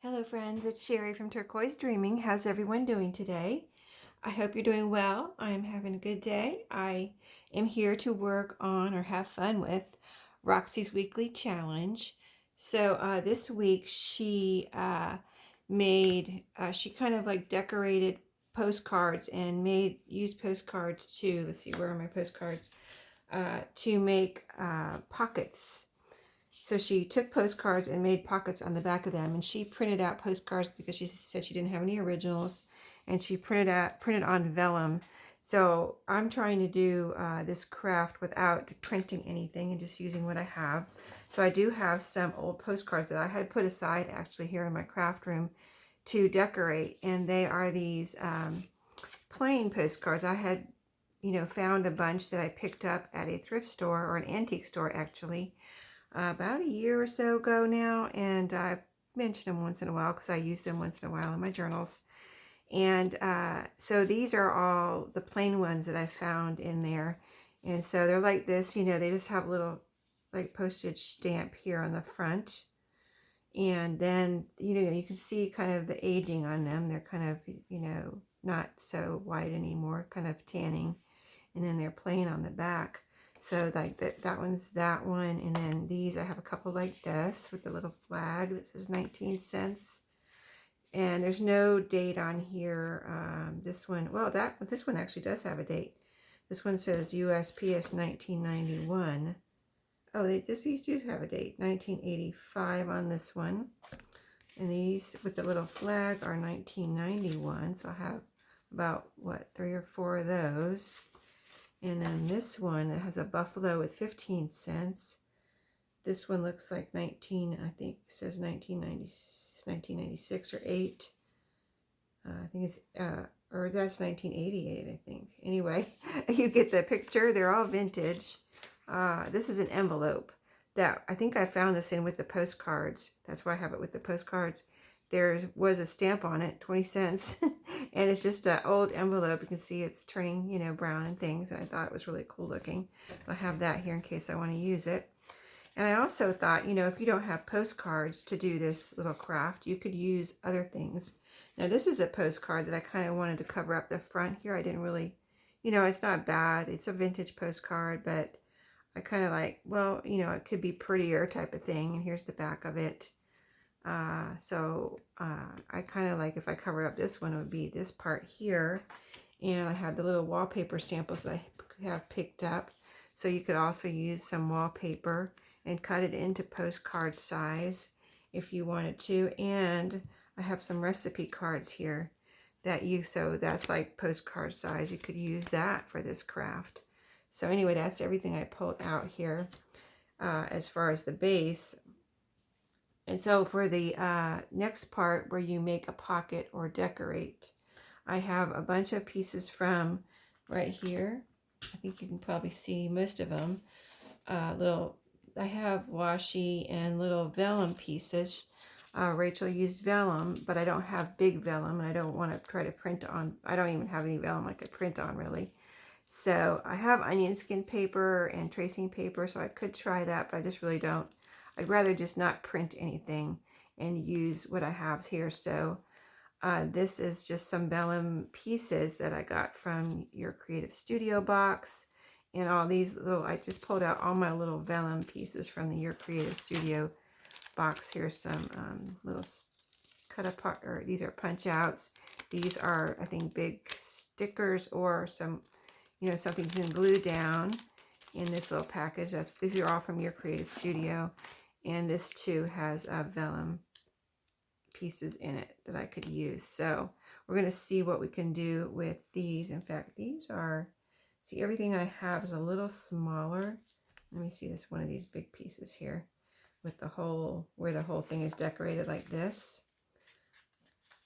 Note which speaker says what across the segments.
Speaker 1: Hello friends, it's Sherry from Turquoise Dreaming. How's everyone doing today? I hope you're doing well. I'm having a good day. I am here to work on or have fun with Roxy's weekly challenge. So this week she she kind of like decorated postcards and used postcards to, let's see, where are my postcards? To make pockets. So she took postcards and made pockets on the back of them, and she printed out postcards because she said she didn't have any originals, and she printed on vellum. So I'm trying to do this craft without printing anything and just using what I have. So I do have some old postcards that I had put aside actually here in my craft room to decorate, and they are these plain postcards. I had found a bunch that I picked up at a thrift store, or an antique store actually, about a year or so ago now, and I mention them once in a while because I use them once in a while in my journals. And so these are all the plain ones that I found in there, and so they're like this, they just have a little like postage stamp here on the front, and then you can see kind of the aging on them. They're kind of not so white anymore, kind of tanning, and then they're plain on the back. So like that one's that one, and then these I have a couple like this with the little flag that says 19 cents, and there's no date on here. This one, well, this one actually does have a date. This one says USPS 1991. Oh, these do have a date, 1985 on this one, and these with the little flag are 1991. So I have about 3 or 4 of those. And then this one that has a buffalo with 15 cents. This one looks like I think it says 1996 or 8. I think it's, or that's 1988, I think. Anyway, you get the picture. They're all vintage. This is an envelope that I think I found this in with the postcards. That's why I have it with the postcards. There was a stamp on it, 20 cents, and it's just an old envelope. You can see it's turning, brown and things, and I thought it was really cool looking. I have that here in case I want to use it. And I also thought, if you don't have postcards to do this little craft, you could use other things. Now, this is a postcard that I kind of wanted to cover up the front here. I didn't really, it's not bad. It's a vintage postcard, but I kind of like, well, it could be prettier type of thing. And here's the back of it. I kind of like, if I cover up this one, it would be this part here. And I have the little wallpaper samples that I have picked up. So you could also use some wallpaper and cut it into postcard size if you wanted to. And I have some recipe cards here so that's like postcard size. You could use that for this craft. So anyway, that's everything I pulled out here as far as the base. And so for the next part where you make a pocket or decorate, I have a bunch of pieces from right here. I think you can probably see most of them. I have washi and little vellum pieces. Rachel used vellum, but I don't have big vellum, and I don't want to try to print on. I don't even have any vellum I could print on really. So I have onion skin paper and tracing paper, so I could try that, but I just really don't. I'd rather just not print anything and use what I have here. So this is just some vellum pieces that I got from your Creative Studio box. And all these I just pulled out all my little vellum pieces from the Your Creative Studio box. Here's some little cut apart, or these are punch outs. These are, I think, big stickers or some, something you can glue down in this little package. These are all from Your Creative Studio. And this too has vellum pieces in it that I could use. So we're going to see what we can do with these. In fact, these are, see, everything I have is a little smaller. Let me see this one of these big pieces here with the whole, where the whole thing is decorated like this.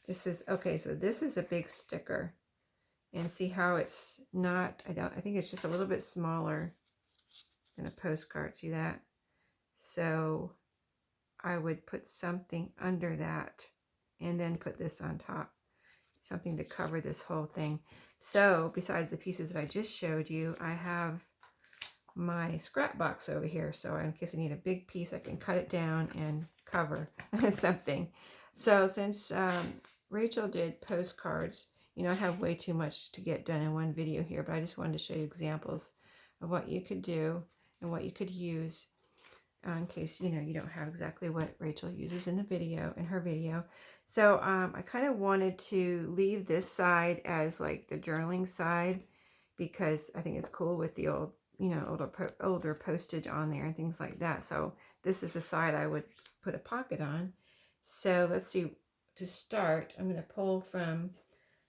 Speaker 1: This is, okay, so this is a big sticker. And see how it's not, I think it's just a little bit smaller than a postcard. See that? So I would put something under that and then put this on top, something to cover this whole thing. So besides the pieces that I just showed you, I have my scrap box over here. So in case I need a big piece, I can cut it down and cover something. So since Rachel did postcards, you know, I have way too much to get done in one video here, but I just wanted to show you examples of what you could do and what you could use in case, you know, you don't have exactly what Rachel uses in the video, in her video. So I kind of wanted to leave this side as like the journaling side because I think it's cool with the old, you know, older postage on there and things like that. So this is the side I would put a pocket on. So let's see, to start, I'm going to pull from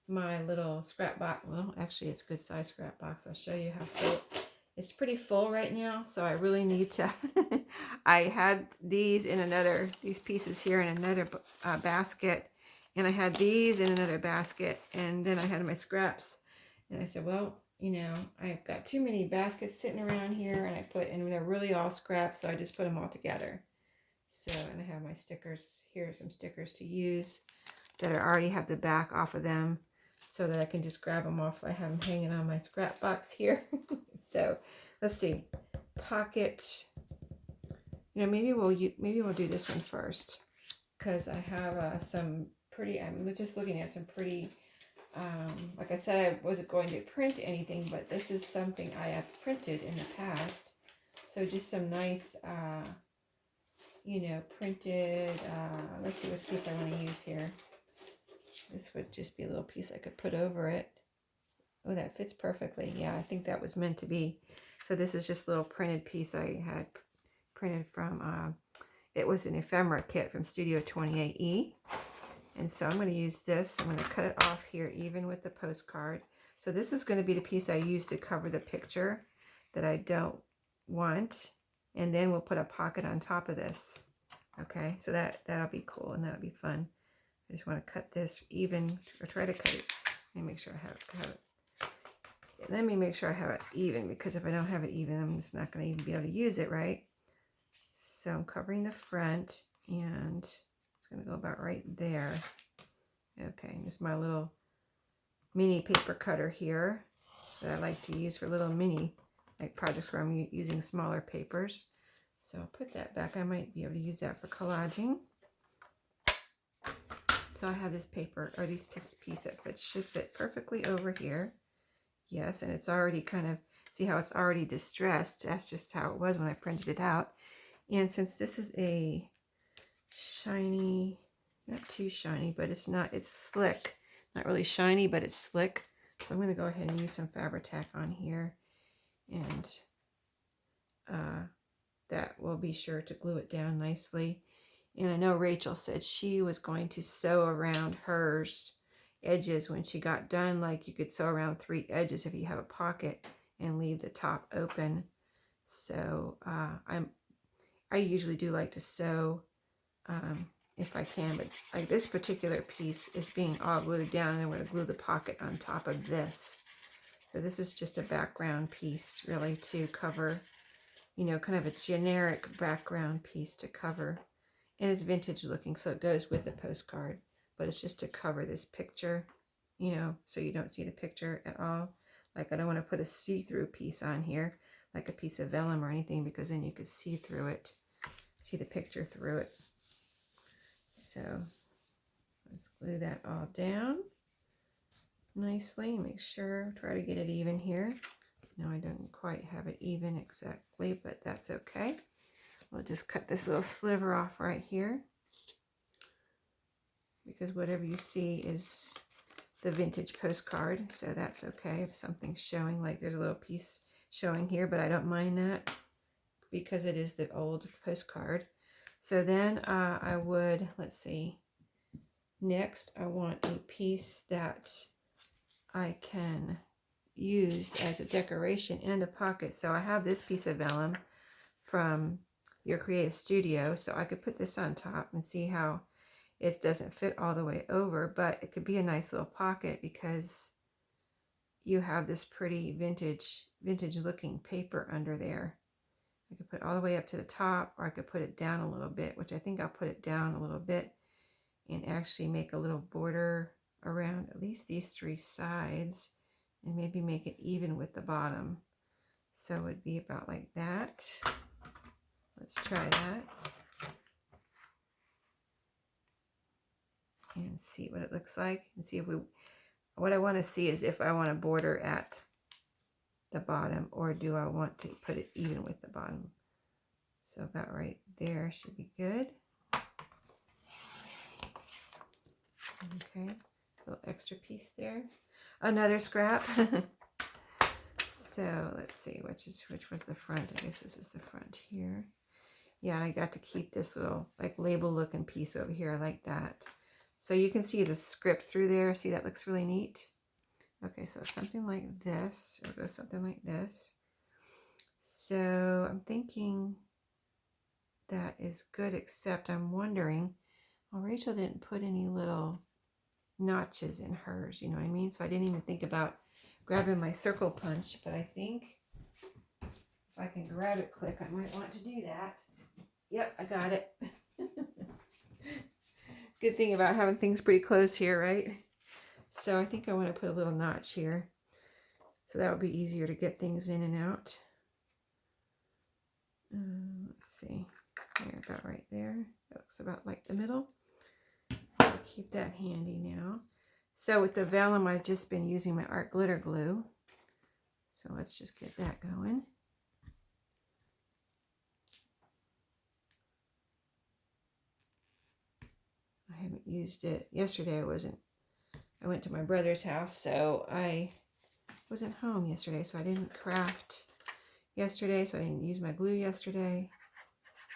Speaker 1: my little scrap box. Well, actually it's a good size scrap box. I'll show you how full. It's pretty full right now, so I really need to, I had these in another, these pieces here in another basket, and I had these in another basket, and then I had my scraps, and I said, well, you know, I've got too many baskets sitting around here, and they're really all scraps, so I just put them all together. So, and I have my stickers, here are some stickers to use that I already have the back off of them, so that I can just grab them off. I have them hanging on my scrap box here. So let's see, pocket, you know, maybe we'll do this one first, because I have some pretty, I'm just looking at some pretty, like I said, I wasn't going to print anything, but this is something I have printed in the past. So just some nice, you know, printed, let's see which piece I want to use here. This would just be a little piece I could put over it. Oh, that fits perfectly. Yeah, I think that was meant to be. So this is just a little printed piece I had printed from, it was an ephemera kit from Studio 28E. And so I'm going to use this. I'm going to cut it off here even with the postcard. So this is going to be the piece I use to cover the picture that I don't want. And then we'll put a pocket on top of this. Okay, so that'll be cool and that'll be fun. I just want to cut this even, or try to cut it. Let me make sure I have it. Let me make sure I have it even, because if I don't have it even, I'm just not going to even be able to use it, right? So I'm covering the front, and it's going to go about right there. Okay, this is my little mini paper cutter here that I like to use for little mini like projects where I'm using smaller papers. So I'll put that back. I might be able to use that for collaging. So I have this paper, or these piece that should fit perfectly over here. Yes, and it's already kind of, see how it's already distressed. That's just how it was when I printed it out. And since this is a shiny, not too shiny, but it's not, it's slick. Not really shiny, but it's slick. So I'm going to go ahead and use some Fabri-Tac on here. And that will be sure to glue it down nicely. And I know Rachel said she was going to sew around hers edges when she got done. Like you could sew around 3 edges if you have a pocket and leave the top open. So I usually do like to sew if I can, but like this particular piece is being all glued down, and I'm going to glue the pocket on top of this. So this is just a background piece really to cover, you know, kind of a generic background piece to cover. And it's vintage looking, so it goes with the postcard, but it's just to cover this picture, you know, so you don't see the picture at all. Like I don't want to put a see-through piece on here, like a piece of vellum or anything, because then you could see through it, see the picture through it. So let's glue that all down nicely. Make sure, try to get it even here. No, I don't quite have it even exactly, but that's okay. We'll just cut this little sliver off right here, because whatever you see is the vintage postcard, so that's okay. If something's showing, like there's a little piece showing here, but I don't mind that because it is the old postcard. So then I would, let's see, next I want a piece that I can use as a decoration and a pocket. So I have this piece of vellum from Your Creative Studio, so I could put this on top and see how it doesn't fit all the way over, but it could be a nice little pocket because you have this pretty vintage looking paper under there. I could put it all the way up to the top, or I could put it down a little bit, which I think I'll put it down a little bit and actually make a little border around at least these 3 sides and maybe make it even with the bottom. So it would be about like that. Let's try that. and see what it looks like, and see if what I want to see is if I want to border at the bottom, or do I want to put it even with the bottom. So about right there should be good. Okay, a little extra piece there. Another scrap. So let's see, which was the front. I guess this is the front here. Yeah, and I got to keep this little like label looking piece over here. I like that. So you can see the script through there. See, that looks really neat. Okay, so it's something like this, or goes something like this. So I'm thinking that is good, except I'm wondering, well, Rachel didn't put any little notches in hers, you know what I mean? So I didn't even think about grabbing my circle punch, but I think if I can grab it quick, I might want to do that. Yep, I got it. Good thing about having things pretty close here, right? So I think I want to put a little notch here, so that would be easier to get things in and out. Let's see, there, about right there. That looks about like the middle. So I'll keep that handy now. So with the vellum, I've just been using my art glitter glue. So let's just get that going. I haven't used it. Yesterday I went to my brother's house, so I wasn't home yesterday, so I didn't craft yesterday, so I didn't use my glue yesterday.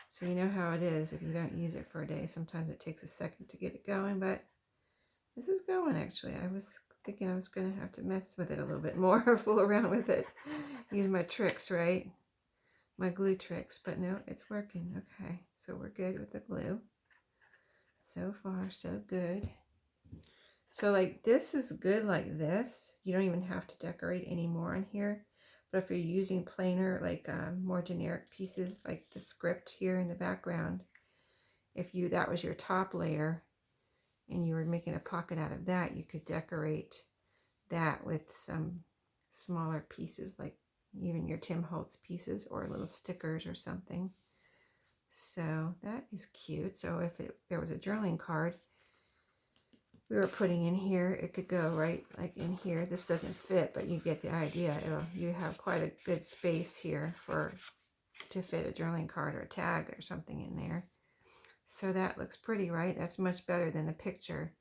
Speaker 1: So you know how it is if you don't use it for a day. Sometimes it takes a second to get it going, but this is going actually. I was thinking I was going to have to mess with it a little bit more, or fool around with it. Use my tricks, right? My glue tricks, but no, it's working. Okay, so we're good with the glue. So far, so good. So like this is good like this. You don't even have to decorate any more in here. But if you're using plainer, like more generic pieces, like the script here in the background, if that was your top layer and you were making a pocket out of that, you could decorate that with some smaller pieces, like even your Tim Holtz pieces or little stickers or something. So that is cute. So if there was a journaling card we were putting in here, it could go right like in here. This doesn't fit, but you get the idea. You have quite a good space here to fit a journaling card or a tag or something in there. So that looks pretty, right? That's much better than the picture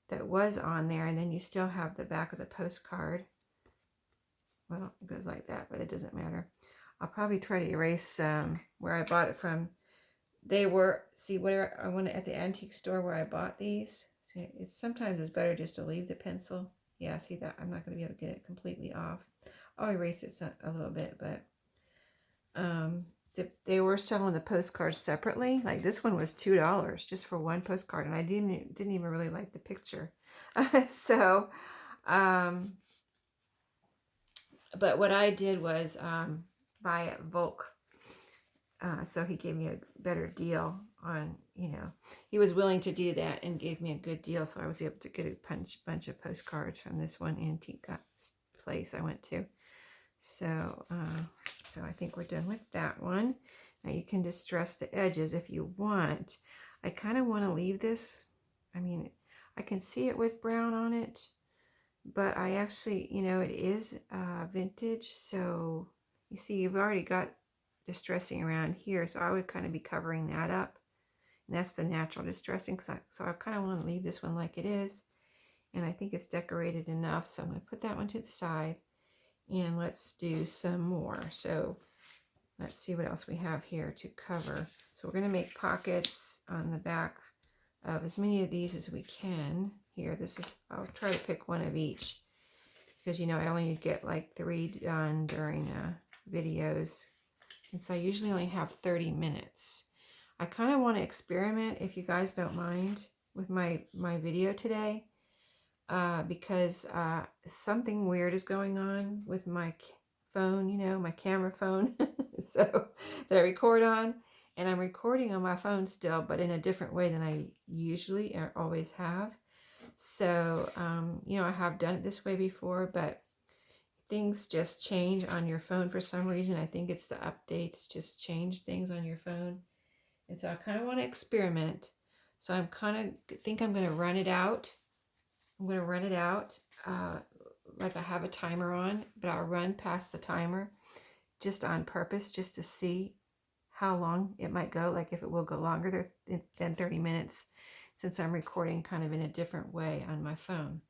Speaker 1: that was on there. And then you still have the back of the postcard. Well, it goes like that, but it doesn't matter. I'll probably try to erase where I bought it from. They were, see, where I went at the antique store where I bought these. See, sometimes it's better just to leave the pencil. Yeah, see that? I'm not going to be able to get it completely off. I'll erase it a little bit, but they were selling the postcards separately. Like this one was $2 just for one postcard, and I didn't even really like the picture. So, but what I did was buy at Volk. So he gave me a better deal on, he was willing to do that and gave me a good deal. So I was able to get a bunch of postcards from this one antique place I went to. So, so I think we're done with that one. Now you can distress the edges if you want. I kind of want to leave this. I mean, I can see it with brown on it, but I actually, it is vintage. So you see, you've already got distressing around here, so I would kind of be covering that up, and that's the natural distressing. So I kind of want to leave this one like it is, and I think it's decorated enough, so I'm going to put that one to the side, and let's do some more. So let's see what else we have here to cover. So we're going to make pockets on the back of as many of these as we can. Here, I'll try to pick one of each, because I only get like 3 done during videos. And so I usually only have 30 minutes. I kind of want to experiment, if you guys don't mind, with my video today. Because something weird is going on with my phone, my camera phone. So that I record on. And I'm recording on my phone still, but in a different way than I usually or always have. So, I have done it this way before, but things just change on your phone for some reason. I think it's the updates just change things on your phone. And so I kind of want to experiment. So I'm think I'm going to run it out. I'm going to run it out like I have a timer on, but I'll run past the timer just on purpose, just to see how long it might go, like if it will go longer than 30 minutes, since I'm recording kind of in a different way on my phone.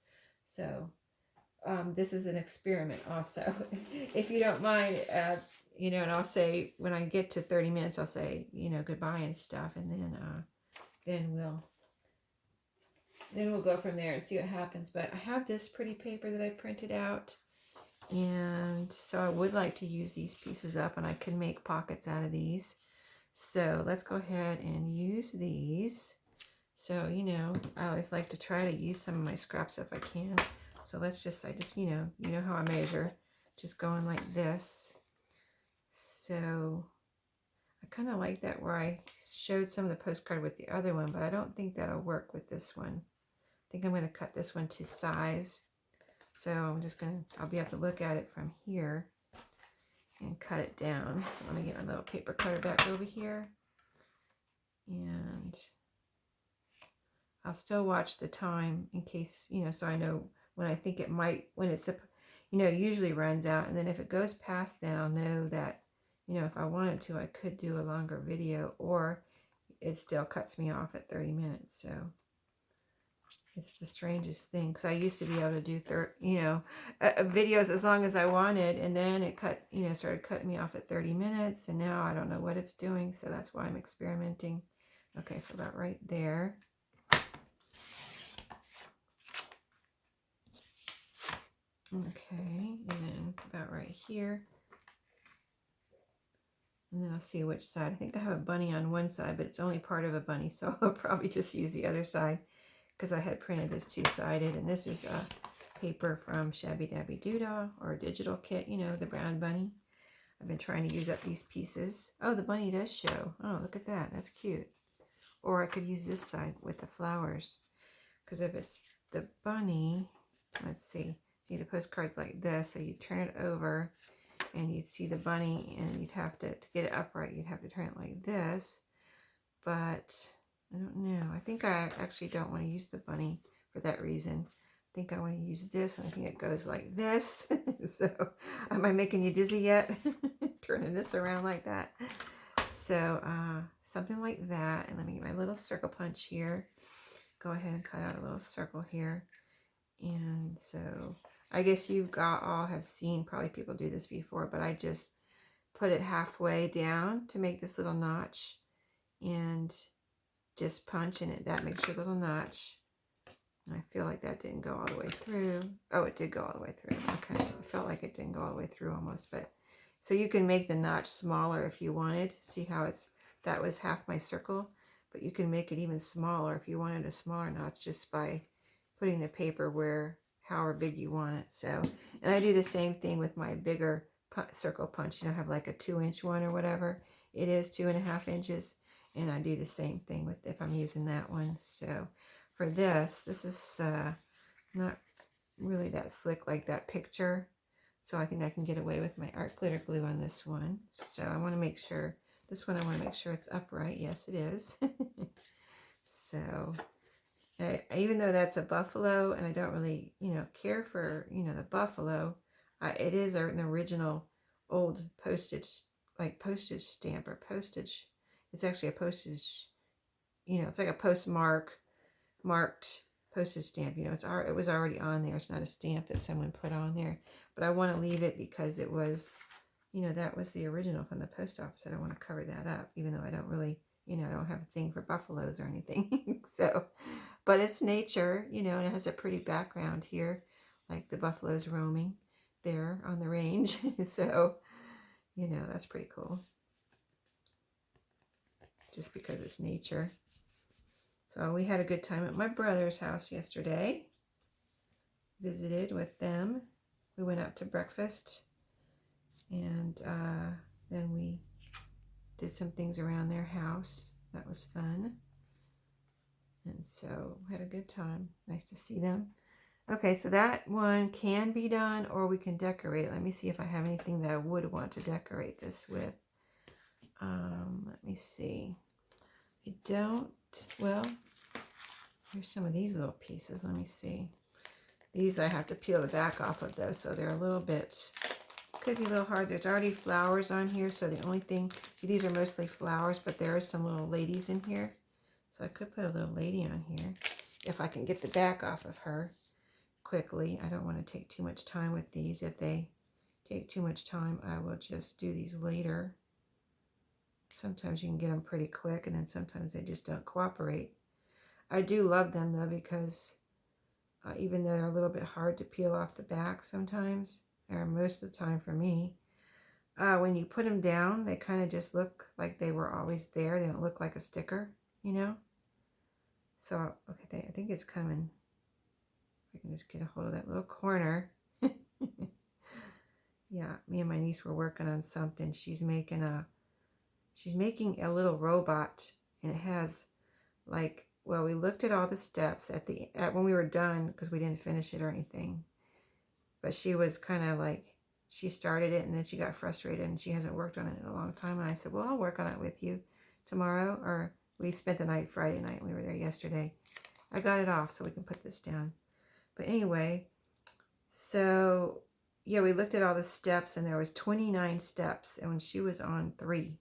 Speaker 1: So this is an experiment also. If you don't mind, you know, and I'll say, when I get to 30 minutes, I'll say, you know, goodbye and stuff, and then we'll go from there and see what happens. But I have this pretty paper that I printed out, and so I would like to use these pieces up, and I can make pockets out of these. So let's go ahead and use these. So, you know, I always like to try to use some of my scraps if I can. So I just, you know how I measure, just going like this. So I kind of like that where I showed some of the postcard with the other one, but I don't think that'll work with this one. I think I'm going to cut this one to size. So I'll be able to look at it from here and cut it down. So let me get my little paper cutter back over here. And I'll still watch the time in case, you know, so I know when I think it might, when it's, you know, usually runs out. And then if it goes past, then I'll know that, you know, if I wanted to, I could do a longer video, or it still cuts me off at 30 minutes. So it's the strangest thing, because I used to be able to do videos as long as I wanted, and then it started cutting me off at 30 minutes, and now I don't know what it's doing. So that's why I'm experimenting. Okay, so about right there. Okay, and then about right here. And then I'll see which side. I think I have a bunny on one side, but it's only part of a bunny, so I'll probably just use the other side, because I had printed this two-sided. And this is a paper from Shabby Dabby Doodah, or a digital kit, you know, the brown bunny. I've been trying to use up these pieces. Oh, the bunny does show. Oh, look at that. That's cute. Or I could use this side with the flowers, because if it's the bunny, let's see. See, the postcard's like this, so you turn it over and you'd see the bunny, and you'd have to get it upright, you'd have to turn it like this. But I don't know. I think I actually don't want to use the bunny for that reason. I think I want to use this, and I think it goes like this. So am I making you dizzy yet? Turning this around like that. So something like that. And let me get my little circle punch here. Go ahead and cut out a little circle here. And so I guess all have seen probably people do this before, but I just put it halfway down to make this little notch, and just punch in it. That makes your little notch. And I feel like that didn't go all the way through. Oh, it did go all the way through. Okay, I felt like it didn't go all the way through almost, but so you can make the notch smaller if you wanted. See how that was half my circle, but you can make it even smaller if you wanted a smaller notch, just by putting the paper however big you want it. So, and I do the same thing with my bigger circle punch. You know, I have like a 2-inch one or whatever. It is 2.5 inches. And I do the same thing if I'm using that one. So for this is not really that slick like that picture. So I think I can get away with my art glitter glue on this one. So I want to make sure, this one I want to make sure it's upright. Yes, it is. So even though that's a buffalo, and I don't really, you know, care for, you know, the buffalo, it is an original old postage stamp, or postage. It's actually a postage, you know, it's like a marked postage stamp. You know, it was already on there. It's not a stamp that someone put on there. But I want to leave it because it was, you know, that was the original from the post office. I don't want to cover that up, even though I don't really, you know, I don't have a thing for buffaloes or anything. So, but it's nature, you know, and it has a pretty background here, like the buffaloes roaming there on the range. So, you know, that's pretty cool. Just because it's nature. So we had a good time at my brother's house yesterday. Visited with them. We went out to breakfast, and then we did some things around their house. That was fun. And so we had a good time. Nice to see them. Okay, so that one can be done, or we can decorate. Let me see if I have anything that I would want to decorate this with. Let me see. I don't, well, Here's some of these little pieces. Let me see. These I have to peel the back off of those, so they're a little bit, could be a little hard. There's already flowers on here, so the only thing, see, these are mostly flowers, but there are some little ladies in here. So I could put a little lady on here if I can get the back off of her quickly. I don't want to take too much time with these. If they take too much time, I will just do these later. Sometimes you can get them pretty quick, and then sometimes they just don't cooperate. I do love them though, because even though they're a little bit hard to peel off the back sometimes, or most of the time for me, when you put them down, they kind of just look like they were always there. They don't look like a sticker, you know? So, okay, I think it's coming. I can just get a hold of that little corner. Yeah, me and my niece were working on something. She's making a little robot, and it has like, well, we looked at all the steps when we were done, because we didn't finish it or anything. But she was kind of like, she started it and then she got frustrated and she hasn't worked on it in a long time. And I said, well, I'll work on it with you tomorrow. Or we spent the night Friday night. We were there yesterday. I got it off so we can put this down. But anyway, so yeah, we looked at all the steps and there was 29 steps, and when she was on 3.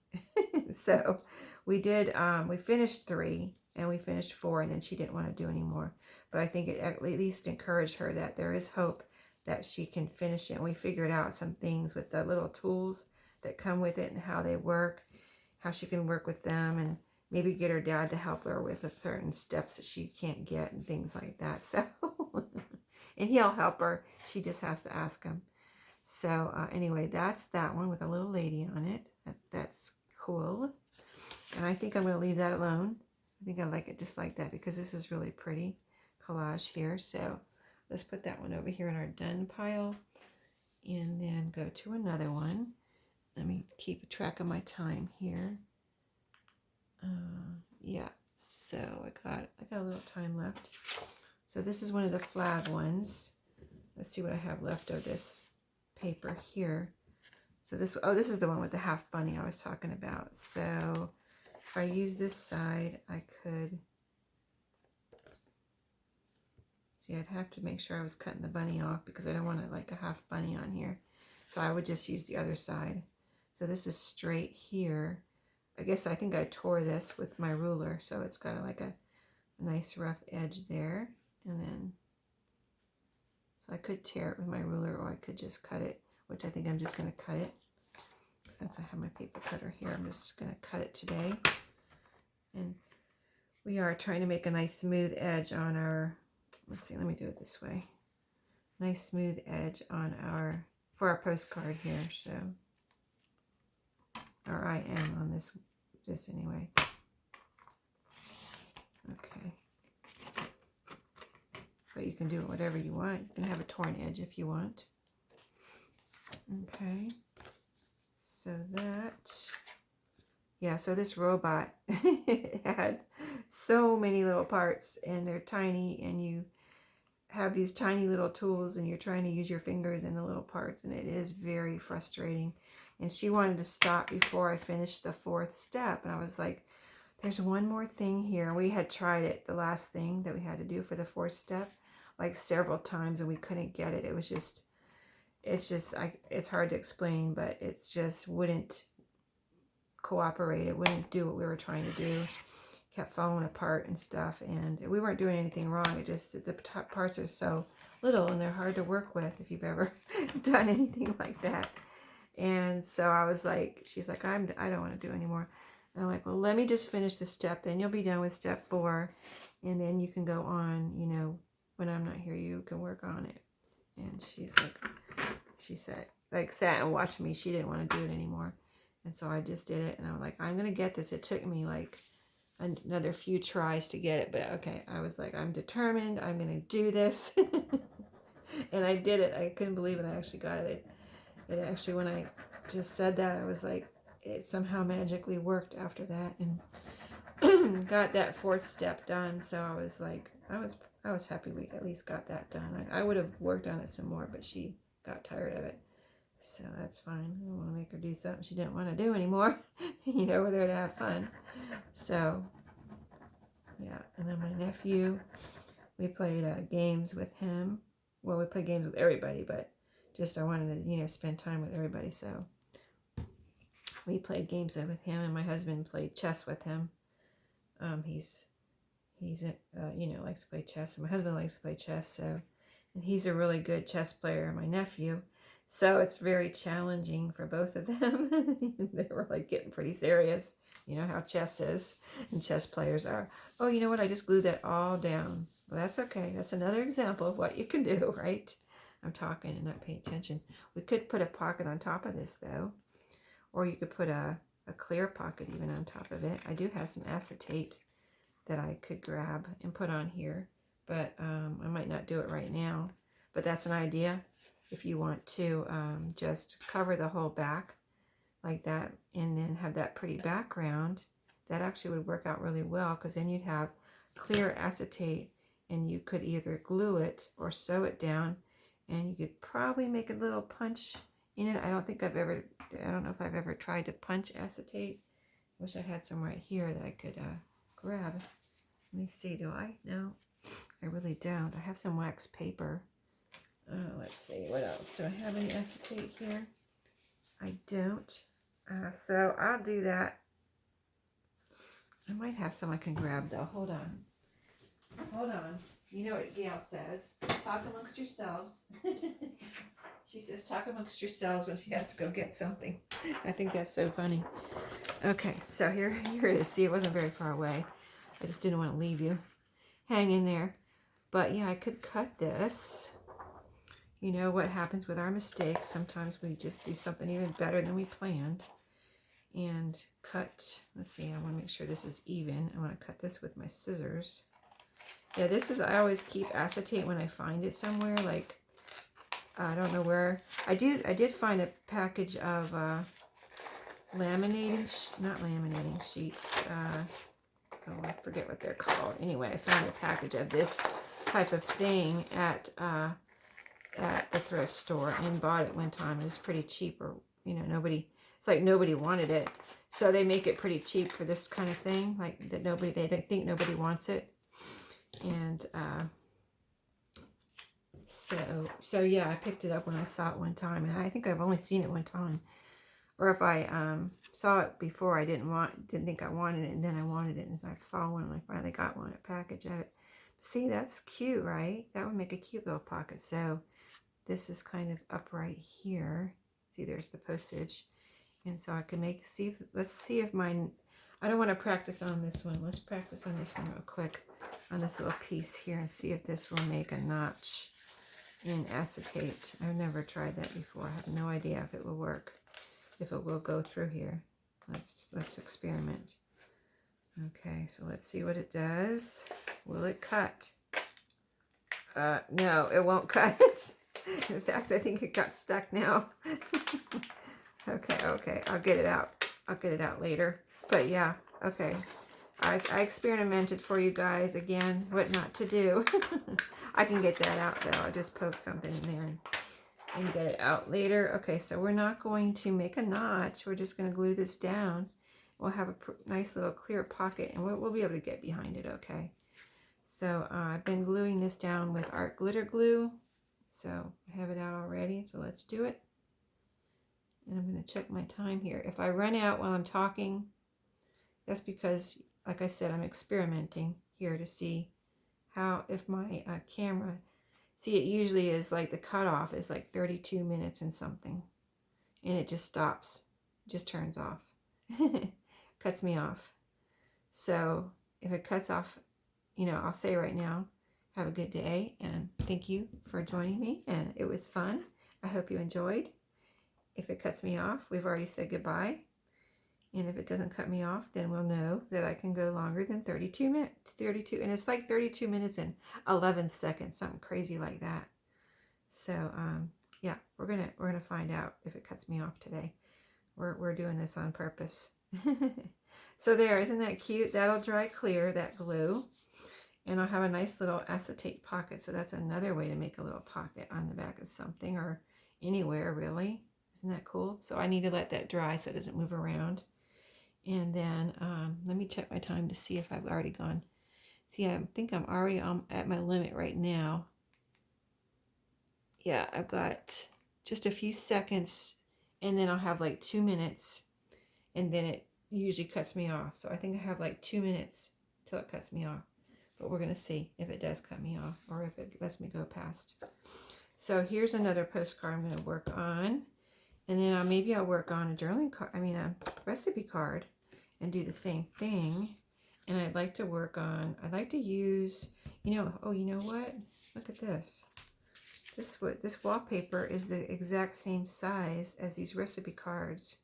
Speaker 1: So we did, we finished 3 and we finished 4, and then she didn't want to do anymore. But I think it at least encouraged her that there is hope that she can finish it. And we figured out some things with the little tools that come with it and how they work, how she can work with them, and maybe get her dad to help her with the certain steps that she can't get and things like that. So, and he'll help her. She just has to ask him. So anyway, that's that one with a little lady on it. That's cool. And I think I'm going to leave that alone. I think I like it just like that because this is really pretty collage here. So let's put that one over here in our done pile and then go to another one. Let me keep track of my time here. Yeah, so I got a little time left. So this is one of the flag ones. Let's see what I have left of this paper here. So this is the one with the half bunny I was talking about. So if I use this side, I could, see, I'd have to make sure I was cutting the bunny off because I don't want it like a half bunny on here. So I would just use the other side. So this is straight here. I guess I think I tore this with my ruler, so it's got like a nice rough edge there. And then, so I could tear it with my ruler, or I could just cut it, which I think I'm just going to cut it. Since I have my paper cutter here, I'm just going to cut it today. And we are trying to make a nice smooth edge on our, let's see, let me do it this way. Nice smooth edge on our, for our postcard here, so, or I am on this anyway. Okay. But you can do it whatever you want. You can have a torn edge if you want. Okay. So that, yeah, so this robot has so many little parts, and they're tiny, and you have these tiny little tools, and you're trying to use your fingers in the little parts, and it is very frustrating. And she wanted to stop before I finished the 4th step, and I was like, there's one more thing here. We had tried it, the last thing that we had to do for the 4th step, like several times, and we couldn't get it. It was just, it's hard to explain, but it's just wouldn't cooperate. It wouldn't do what we were trying to do. Kept falling apart and stuff, and we weren't doing anything wrong. It just, the top parts are so little and they're hard to work with if you've ever done anything like that. And so I was like, she's like, I don't want to do anymore. And I'm like, well, let me just finish the step, then you'll be done with step 4, and then you can go on, you know, when I'm not here, you can work on it. And she's like, she said, like, sat and watched me. She didn't want to do it anymore. And so I just did it, and I'm like, I'm going to get this. It took me like another few tries to get it, but okay, I was like, I'm determined. I'm going to do this. And I did it. I couldn't believe it. I actually got it. It actually, when I just said that, I was like, it somehow magically worked after that, and got that 4th step done. So I was like, I was happy we at least got that done. I would have worked on it some more, but she got tired of it. So that's fine. I don't want to make her do something she didn't want to do anymore. You know, we're there to have fun. So Yeah, and then my nephew, we played games with him. Well, we played games with everybody, but just I wanted to, spend time with everybody. So we played games with him, and my husband played chess with him. He's likes to play chess, and my husband likes to play chess. So, and he's a really good chess player, my nephew. So it's very challenging for both of them. They were like getting pretty serious. You know how chess is, and chess players are. Oh, you know what? I just glued that all down. Well, that's okay. That's another example of what you can do, right? I'm talking and not paying attention. We could put a pocket on top of this, though. Or you could put a clear pocket even on top of it. I do have some acetate that I could grab and put on here. But I might not do it right now. But that's an idea. If you want to just cover the whole back like that and then have that pretty background, that actually would work out really well, because then you'd have clear acetate and you could either glue it or sew it down, and you could probably make a little punch in it. I don't know if I've ever tried to punch acetate. I wish I had some right here that I could grab. Let me see, do I? No, I really don't. I have some wax paper. Let's see, what else? Do I have any acetate here? I don't. So I'll do that. I might have some I can grab, though. Hold on. Hold on. You know what Gail says. Talk amongst yourselves. She says talk amongst yourselves when she has to go get something. I think that's so funny. Okay, so here it is. See, it wasn't very far away. I just didn't want to leave you hanging there. But yeah, I could cut this. You know what happens with our mistakes. Sometimes we just do something even better than we planned. And cut, let's see, I want to make sure this is even. I want to cut this with my scissors. Yeah, this is, I always keep acetate when I find it somewhere. Like, I don't know where. I did find a package of not laminating sheets. Oh, I forget what they're called. Anyway, I found a package of this type of thing at the thrift store and bought it one time. It was pretty cheap, or nobody wanted it, so they make it pretty cheap for this kind of thing, like that they don't think nobody wants it. And so yeah, I picked it up when I saw it one time, and I think I've only seen it one time, or if I saw it before, I didn't think I wanted it, and then I wanted it, and so I saw one and I finally got one, a package of it. See, that's cute, right? That would make a cute little pocket. So this is kind of up right here. See, there's the postage. And so I can let's see if mine, I don't want to practice on this one. Let's practice on this one real quick, on this little piece here, and see if this will make a notch in acetate. I've never tried that before. I have no idea if it will work, if it will go through here. Let's experiment. Okay, so let's see what it does. Will it cut? No, it won't cut. In fact, I think it got stuck now. Okay, I'll get it out. I'll get it out later. But yeah, okay. I experimented for you guys again, what not to do. I can get that out though. I'll just poke something in there and get it out later. Okay, so we're not going to make a notch. We're just going to glue this down. We'll have a nice little clear pocket, and we'll be able to get behind it, okay? So I've been gluing this down with art glitter glue. So I have it out already, so let's do it. And I'm going to check my time here. If I run out while I'm talking, that's because, like I said, I'm experimenting here to see if my camera, see, it usually is like the cutoff is like 32 minutes and something. And it just stops, just turns off. Cuts me off. So if it cuts off, I'll say right now, have a good day, and thank you for joining me, and it was fun. I hope you enjoyed. If it cuts me off, we've already said goodbye. And if it doesn't cut me off, then we'll know that I can go longer than 32 minutes. And it's like 32 minutes and 11 seconds, something crazy like that. So yeah, we're gonna find out if it cuts me off today. We're doing this on purpose. So there, isn't that cute? That'll dry clear, that glue. And I'll have a nice little acetate pocket. So that's another way to make a little pocket on the back of something, or anywhere really. Isn't that cool? So I need to let that dry so it doesn't move around. And then let me check my time to see if I've already gone See, I think I'm already at my limit right now. Yeah, I've got just a few seconds, and then I'll have like 2 minutes, and then it usually cuts me off. So I think I have like 2 minutes till it cuts me off. But we're going to see if it does cut me off or if it lets me go past. So here's another postcard I'm going to work on. And then maybe I'll work on a journaling card, a recipe card, and do the same thing. And I'd like to work on, I'd like to use, oh, you know what? Look at this. This wallpaper is the exact same size as these recipe cards.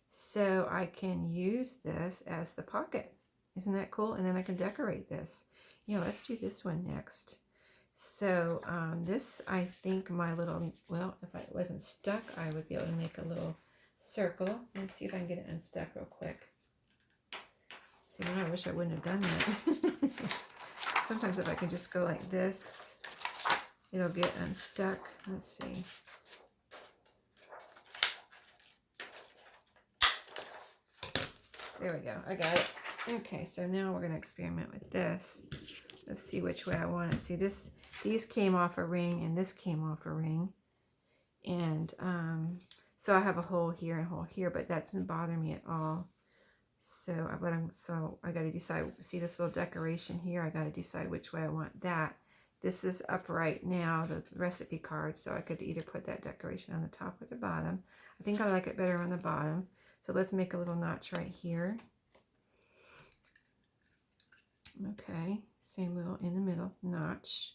Speaker 1: So I can use this as the pocket. Isn't that cool? And then I can decorate this. Let's do this one next. So this, I think my little, well, if I wasn't stuck, I would be able to make a little circle. Let's see if I can get it unstuck real quick. See, now I wish I wouldn't have done that. Sometimes if I can just go like this, it'll get unstuck. Let's see. There we go. I got it. Okay, so now we're going to experiment with this. Let's see which way I want it. See, these came off a ring, and this came off a ring. And so I have a hole here and a hole here, but that doesn't bother me at all. So I got to decide. See this little decoration here? I got to decide which way I want that. This is upright now, the recipe card, so I could either put that decoration on the top or the bottom. I think I like it better on the bottom. So let's make a little notch right here. Okay, same little in the middle notch.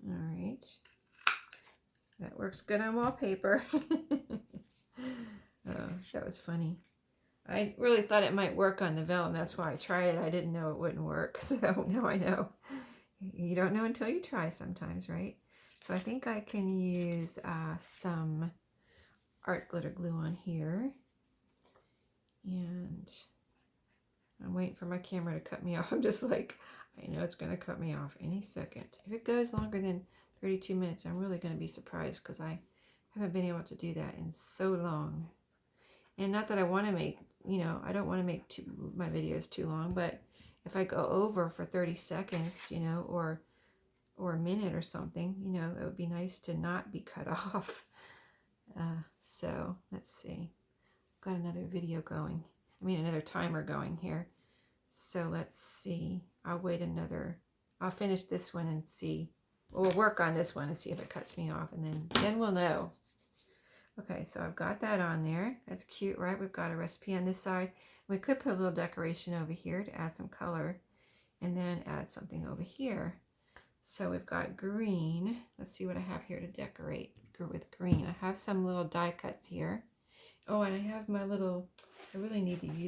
Speaker 1: All right, that works good on wallpaper. Oh, that was funny. I really thought it might work on the vellum. That's why I tried it. I didn't know it wouldn't work. So now I know. You don't know until you try sometimes, right? So I think I can use some art glitter glue on here. And I'm waiting for my camera to cut me off. I'm just like, I know it's going to cut me off any second. If it goes longer than 32 minutes, I'm really going to be surprised because I haven't been able to do that in so long. And not that I want to make, I don't want to make my videos too long, but if I go over for 30 seconds, or a minute or something, it would be nice to not be cut off. So let's see. Got another video going. Another timer going here. So let's see. I'll finish this one and see. We'll work on this one and see if it cuts me off, and then we'll know. Okay, so I've got that on there. That's cute, right? We've got a recipe on this side. We could put a little decoration over here to add some color, and then add something over here. So we've got green. Let's see what I have here to decorate with green. I have some little die cuts here. Oh, and I have my little, I really need to use